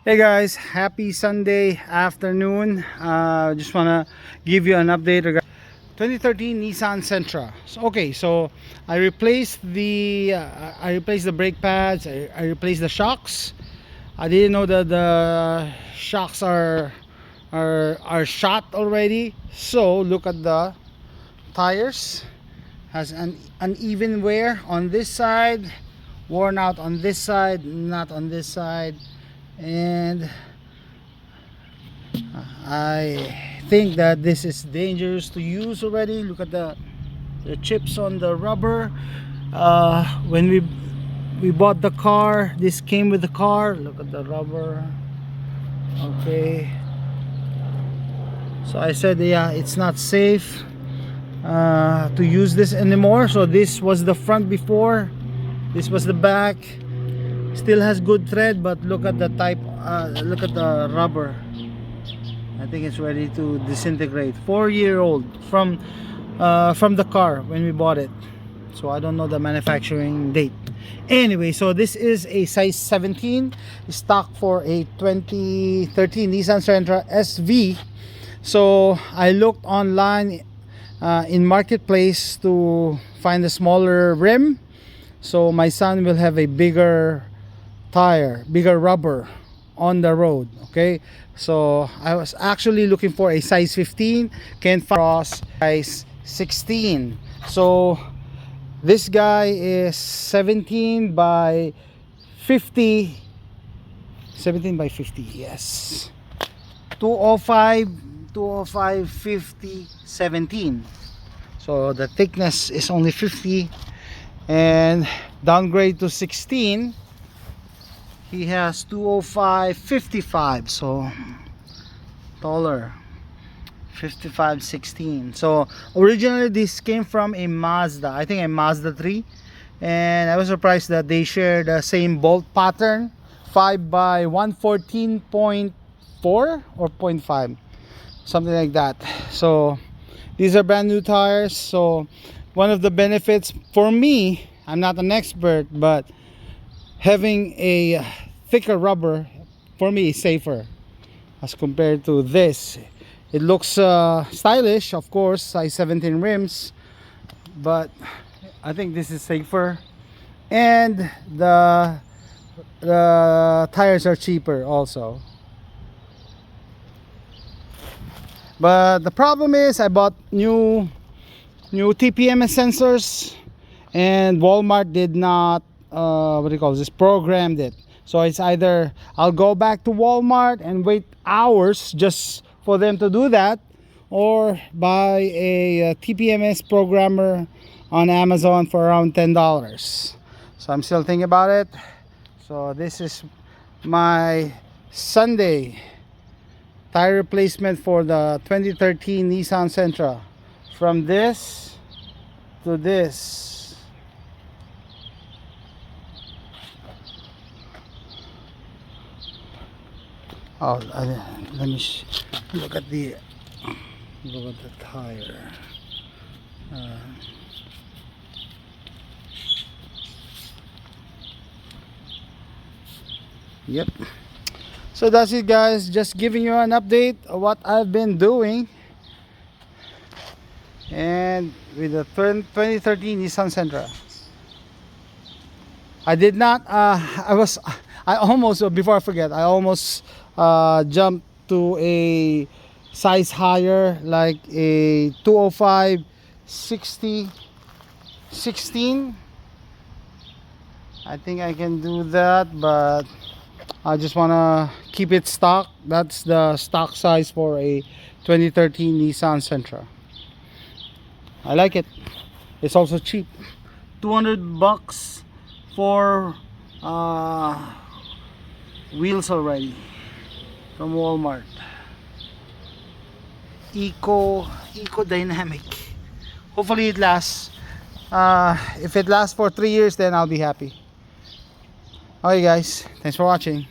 Hey guys, happy Sunday afternoon. Just wanna give you an update regarding 2013 Nissan Sentra. So I replaced the brake pads. I replaced the shocks. I didn't know that the shocks are shot already. So look at the tires. Has an uneven wear on this side, worn out on this side, not on this side. And I think that this is dangerous to use already. Look at the chips on the rubber. When we bought the car, this came with the car. Look at the rubber. Okay, so I said, yeah, it's not safe to use this anymore. So this was the front before, this was the back. Still has good tread, but look at the look at the rubber. I think it's ready to disintegrate. 4-year-old from the car when we bought it, so I don't know the manufacturing date. Anyway, so this is a size 17 stock for a 2013 Nissan Sentra SV. So I looked online in marketplace to find a smaller rim, so my son will have a bigger tire, bigger rubber on the road. Okay, so I was actually looking for a size 15, can't find across size 16. So this guy is 17 by 50, 17 by 50, yes, 205 50 17. So the thickness is only 50, and downgrade to 16, he has 205 55, so taller, 55 16. So originally this came from a Mazda, I think a Mazda 3, and I was surprised that they share the same bolt pattern, 5 by 114.4 or 0.5, something like that. So these are brand new tires. So one of the benefits for me, I'm not an expert, but having a thicker rubber for me is safer as compared to this. It looks stylish, of course, size 17 rims, but I think this is safer, and the tires are cheaper also. But the problem is I bought new TPMS sensors, and Walmart did not what do you call this, programmed it. So it's either I'll go back to Walmart and wait hours just for them to do that, or buy a TPMS programmer on Amazon for around $10. So I'm still thinking about it. So this is my Sunday tire replacement for the 2013 Nissan Sentra, from this to this. Oh, let me look at the tire. Yep. So that's it, guys. Just giving you an update of what I've been doing, and with the 2013 Nissan Sentra. I did not. I almost, before I forget, I almost jumped to a size higher, like a 205 60 16. I think I can do that, but I just want to keep it stock. That's the stock size for a 2013 Nissan Sentra. I like it. It's also cheap. $200 for wheels already from Walmart. Eco dynamic. Hopefully it lasts. If it lasts for 3 years, then I'll be happy. Okay guys, thanks for watching.